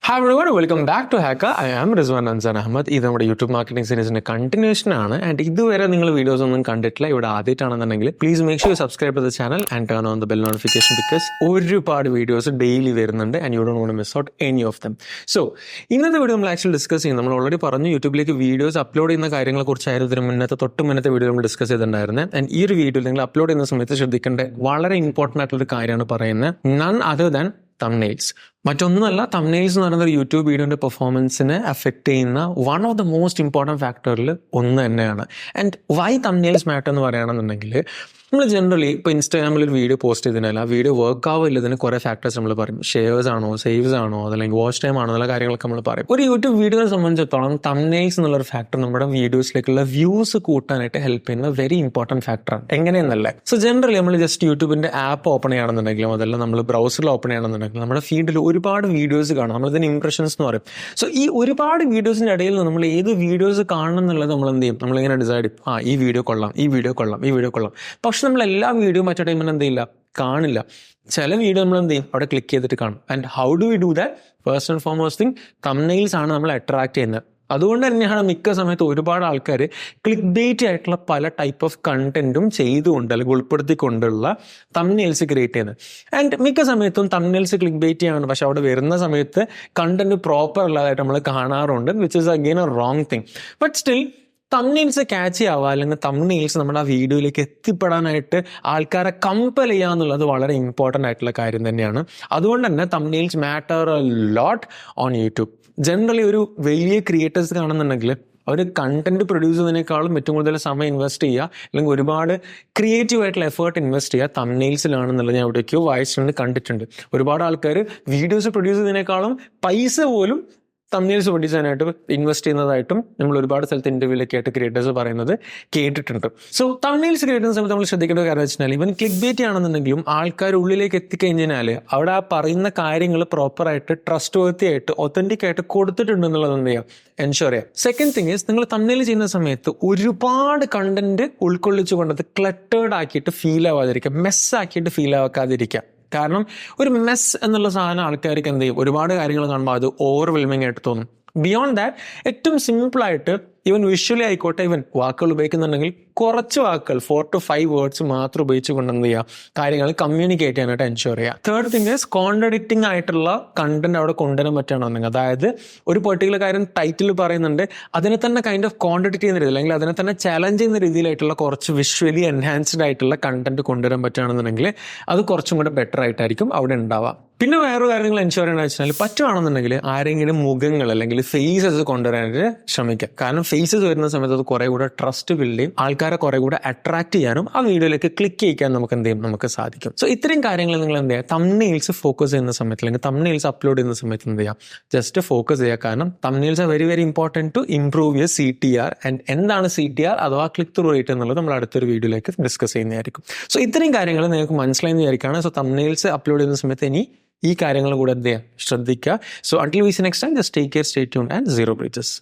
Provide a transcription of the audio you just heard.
Hi everyone, welcome back to Hacker. I am Rizwan Anzan Ahmed. ഇത് നമ്മുടെ YouTube marketing സീരീസിന്റെ continuation ആണ്. And ഇതുവരെ നിങ്ങൾ വീഡിയോസ് ഒന്നും കണ്ടിട്ടില്ല, ഇവിടെ ആദ്യമായിട്ടാണെന്നുണ്ടെങ്കിൽ please make sure subscribe to the channel and turn on the bell notification because ഒരുപാട് വീഡിയോസ് ഡെയിലി വരുന്നുണ്ട് and you don't want to miss out any of them. So ഇന്നത്തെ വീഡിയോ നമ്മൾ ആക്ച്വലി ഡിസ്കസ് ചെയ്യും. നമ്മൾ ഓൾറെഡി പറഞ്ഞു യൂട്യൂബിലേക്ക് videos upload ചെയ്യുന്ന കാര്യങ്ങളെ കുറിച്ചായിരുന്നു ഇതിന് തൊട്ട് മുന്നത്തെ വീഡിയോ നമ്മൾ ഡിസ്കസ് ചെയ്തിട്ടുണ്ടായിരുന്നത്. ആൻഡ് ഈ ഒരു വീഡിയോയിൽ നിങ്ങൾ അപ്ലോഡ് ചെയ്യുന്ന സമയത്ത് ശ്രദ്ധിക്കേണ്ട വളരെ ഇമ്പോർട്ടൻ്റ് ആയിട്ടുള്ള കാര്യമാണ് പറയുന്നത്. None other than thumbnails. മറ്റൊന്നുമല്ല, തംബ്നെയിൽസ് എന്ന് പറയുന്നത് യൂട്യൂബ് വീഡിയോന്റെ പെർഫോമൻസിനെ അഫക്റ്റ് ചെയ്യുന്ന one of the most important ഫാക്ടറിൽ ഒന്ന് തന്നെയാണ്. ആൻഡ് വൈ തംബ്നെയിൽസ് മാറ്റർ എന്ന് പറയുകയാണെന്നുണ്ടെങ്കിൽ നമ്മൾ ജനറലി ഇപ്പോൾ ഇൻസ്റ്റാഗ്രാമിൽ ഒരു വീഡിയോ പോസ്റ്റ് ചെയ്തതിനാൽ ആ വീഡിയോ വർക്ക് ആവില്ലതിന് കുറേ ഫാക്ടേഴ്സ് നമ്മൾ പറയും. ഷെയർസ് ആണോ, സേവ്സ് ആണോ, അതല്ലെങ്കിൽ വാച്ച് ടൈം ആണോ എന്നുള്ള കാര്യങ്ങളൊക്കെ നമ്മൾ പറയും. ഒരു യൂട്യൂബ് വീഡിയോയെ സംബന്ധിച്ചിടത്തോളം തംബ്നെയിൽസ് എന്നുള്ളൊരു ഫാക്ടർ നമ്മുടെ വീഡിയോസിലേക്കുള്ള വ്യൂസ് കൂട്ടാനായിട്ട് ഹെൽപ്പ് ചെയ്യുന്ന വെരി ഇമ്പോർട്ടൻറ്റ് ഫാക്ടറാണ്. എങ്ങനെയെന്നല്ലേ? സോ ജനറലി നമ്മൾ ജസ്റ്റ് യൂട്യൂബിൻ്റെ ആപ്പ് ഓപ്പൺ ചെയ്യുകയാണെന്നുണ്ടെങ്കിലും അതല്ല നമ്മൾ ബ്രൗസറിൽ ഓപ്പൺ ചെയ്യുകയാണെന്നുണ്ടെങ്കിലും നമ്മുടെ ഫീഡിൽ ഒരുപാട് വീഡിയോസ് കാണാം. നമ്മളിതിന് ഇംപ്രഷൻസ് എന്ന് പറയും. സോ ഈ ഒരുപാട് വീഡിയോസിൻ്റെ ഇടയിൽ നമ്മൾ ഏത് വീഡിയോസ് കാണണം എന്നുള്ളത് നമ്മൾ എന്ത് ചെയ്യും? നമ്മളിങ്ങനെ ഡിസൈഡ് ചെയ്യും, ഈ വീഡിയോ കൊള്ളാം, ഈ വീഡിയോ കൊള്ളാം, ഈ വീഡിയോ കൊള്ളാം. പക്ഷെ നമ്മൾ എല്ലാ വീഡിയോ മറ്റേ ടൈമിൽ എന്ത് ചെയ്യില്ല, കാണില്ല. ചില വീഡിയോ നമ്മൾ എന്ത് ചെയ്യും, അവിടെ ക്ലിക്ക് ചെയ്തിട്ട് കാണും. And how do we do that? First and foremost thing, thumbnails ആണ് നമ്മൾ അട്രാക്ട് ചെയ്യുന്നത്. അതുകൊണ്ട് തന്നെയാണ് മിക്ക സമയത്ത് ഒരുപാട് ആൾക്കാർ ക്ലിക്ക് ബെയ്റ്റ് ആയിട്ടുള്ള പല ടൈപ്പ് ഓഫ് കണ്ടന്റും ചെയ്തുകൊണ്ട് അല്ലെങ്കിൽ ഉൾപ്പെടുത്തിക്കൊണ്ടുള്ള തംബ്നെയിൽസ് ക്രിയേറ്റ് ചെയ്യുന്നത്. ആൻഡ് മിക്ക സമയത്തും തംബ്നെയിൽസ് ക്ലിക്ക് ബെയ്റ്റ് ചെയ്യാണ്, പക്ഷെ അവിടെ വരുന്ന സമയത്ത് കണ്ടന്റ് പ്രോപ്പർ അല്ലാതായിട്ട് നമ്മൾ കാണാറുണ്ട്, which is again A wrong thing. But still thumbnails catch ചെയ്യുക അല്ലെങ്കിൽ തംബ്നെയിൽസ് നമ്മുടെ ആ വീഡിയോയിലേക്ക് എത്തിപ്പെടാനായിട്ട് ആൾക്കാരെ കമ്പൽ ചെയ്യുക എന്നുള്ളത് വളരെ ഇമ്പോർട്ടൻ്റ് ആയിട്ടുള്ള കാര്യം തന്നെയാണ്. അതുകൊണ്ട് തന്നെ thumbnails matter a lot on YouTube. Generally ഒരു വലിയ ക്രിയേറ്റേഴ്സ് കാണുന്നുണ്ടെങ്കിൽ അവർ കണ്ടന്റ് പ്രൊഡ്യൂസ് ചെയ്യുന്നതിനേക്കാളും ഏറ്റവും കൂടുതൽ സമയം ഇൻവെസ്റ്റ് ചെയ്യുക അല്ലെങ്കിൽ ഒരുപാട് ക്രിയേറ്റീവ് ആയിട്ടുള്ള എഫേർട്ട് ഇൻവെസ്റ്റ് ചെയ്യുക തംബ്നെയിൽസിലാണെന്നുള്ളത് ഞാൻ എവിടേക്കോ വായിച്ചിട്ടുണ്ട്, കണ്ടിട്ടുണ്ട്. ഒരുപാട് ആൾക്കാർ വീഡിയോസ് പ്രൊഡ്യൂസ് ചെയ്യുന്നതിനേക്കാളും പൈസ പോലും തംബ്നെയിൽസ് പ്രൊഡ്യൂസ് ചെയ്യാനായിട്ട് ഇൻവെസ്റ്റ് ചെയ്യുന്നതായിട്ടും നമ്മൾ ഒരുപാട് സ്ഥലത്ത് ഇന്റർവ്യൂലൊക്കെ ആയിട്ട് ക്രിയേറ്റേഴ്സ് പറയുന്നത് കേട്ടിട്ടുണ്ട്. സോ തംബ്നെയിൽസ് ക്രിയേറ്റ് ചെയ്യുന്ന സമയത്ത് നമ്മൾ ശ്രദ്ധിക്കേണ്ട കാര്യം വെച്ചാൽ ഇവൻ ക്ലിക്ക് ബേറ്റ് ആണെന്നുണ്ടെങ്കിലും ആൾക്കാർ ഉള്ളിലേക്ക് എത്തിക്കഴിഞ്ഞാൽ അവിടെ ആ പറയുന്ന കാര്യങ്ങൾ പ്രോപ്പറായിട്ട് ട്രസ്റ്റ് വർത്തി ആയിട്ട് ഒത്തന്റിക് ആയിട്ട് കൊടുത്തിട്ടുണ്ട് എന്നുള്ളത് എന്ത് ചെയ്യാം, എൻഷുർ ചെയ്യാം. സെക്കൻഡ് തിങ് ഈസ്, നിങ്ങൾ തംബ്നെയിൽ ചെയ്യുന്ന സമയത്ത് ഒരുപാട് കണ്ടന്റ് ഉൾക്കൊള്ളിച്ചുകൊണ്ടത് ക്ലട്ടേർഡ് ആക്കിയിട്ട് ഫീൽ ആവാതിരിക്കുക, മെസ്സാക്കിയിട്ട് ഫീൽ ആക്കാതിരിക്കുക. കാരണം ഒരു മെസ് എന്നുള്ള സാധനം ആൾക്കാർക്ക് എന്ത് ചെയ്യും, ഒരുപാട് കാര്യങ്ങൾ കാണുമ്പോൾ അത് ഓവർവെൽമിംഗ് ആയിട്ട് തോന്നും. ബിയോണ്ട് ദാറ്റ് ഏറ്റവും സിമ്പിളായിട്ട് ഈവൻ വിഷ്വലി ആയിക്കോട്ടെ, ഈവൻ വാക്കുകൾ ഉപയോഗിക്കുന്നുണ്ടെങ്കിൽ കുറച്ച് വാക്കുകൾ 4 to 5 വേർഡ്സ് മാത്രം ഉപയോഗിച്ചുകൊണ്ട് എന്ത് ചെയ്യുക, കാര്യങ്ങൾ കമ്മ്യൂണിക്കേറ്റ് ചെയ്യാനായിട്ട് എൻഷുർ ചെയ്യുക. തേർഡ് തിങ് ഈസ്, കോൺട്രഡിക്റ്റിംഗ് ആയിട്ടുള്ള കണ്ടന്റ് അവിടെ കൊണ്ടുവരാൻ പറ്റുകയാണെന്നുണ്ടെങ്കിൽ, അതായത് ഒരു പെർട്ടിക്കുലർ കാര്യം ടൈറ്റിൽ പറയുന്നുണ്ട്, അതിനെ തന്നെ കൈൻഡ് ഓഫ് കോൺട്രഡിക്റ്റ് ചെയ്യുന്ന രീതിയിൽ അല്ലെങ്കിൽ അതിനെ തന്നെ ചാലഞ്ച് ചെയ്യുന്ന രീതിയിലായിട്ടുള്ള കുറച്ച് വിഷ്വലി എൻഹാൻസ്ഡ് ആയിട്ടുള്ള കണ്ടന്റ് കൊണ്ടുവരാൻ പറ്റുകയാണെന്നുണ്ടെങ്കിൽ അത് കുറച്ചും കൂടെ ബെറ്റർ ആയിട്ടായിരിക്കും അവിടെ ഉണ്ടാവുക. പിന്നെ വേറൊരു കാര്യങ്ങൾ എൻഷുർ ചെയ്യണമെന്ന് വെച്ചാൽ പറ്റുവാണെന്നുണ്ടെങ്കിൽ ആരെങ്കിലും മുഖങ്ങൾ അല്ലെങ്കിൽ ഫേസസ് കൊണ്ടുവരാനായിട്ട് ശ്രമിക്കുക. കാരണം ഫേസസ് വരുന്ന സമയത്ത് അത് കുറെ കൂടെ ട്രസ്റ്റ് ബിൽഡ് ചെയ്യും, ആൾക്കാരെ കുറെ കൂടെ അട്രാക്ട് ചെയ്യാനും ആ വീഡിയോയിലേക്ക് ക്ലിക്ക് ചെയ്യിക്കാൻ നമുക്ക് എന്ത് ചെയ്യും, നമുക്ക് സാധിക്കും. സോ ഇത്രയും കാര്യങ്ങൾ നിങ്ങൾ എന്ത് ചെയ്യുക, തംബ്നെയിൽസ് ഫോക്കസ് ചെയ്യുന്ന സമയത്ത് അല്ലെങ്കിൽ തംബ്നെയിൽസ് അപ്ലോഡ് ചെയ്യുന്ന സമയത്ത് എന്ത് ചെയ്യാം, ജസ്റ്റ് ഫോക്കസ് ചെയ്യുക. കാരണം thumbnails are very very important to improve your CTR. And എന്താണ് CTR അഥവാ ക്ലിക്ക് ത്രൂ റേറ്റ് എന്നുള്ളത് നമ്മൾ അടുത്തൊരു വീഡിയോയിലേക്ക് ഡിസ്കസ് ചെയ്യുന്നതായിരിക്കും. സോ ഇത്രയും കാര്യങ്ങൾ നിങ്ങൾക്ക് മനസ്സിലായെന്ന് വിചാരിക്കുകയാണ്. സോ തംബ്നെയിൽസ് അപ്ലോഡ് ചെയ്യുന്ന സമയത്ത് ഇനി ഈ കാര്യങ്ങൾ കൂടെ എന്ത് ചെയ്യുക, ശ്രദ്ധിക്കുക. So until we see next time, just take care, stay tuned and zero breaches.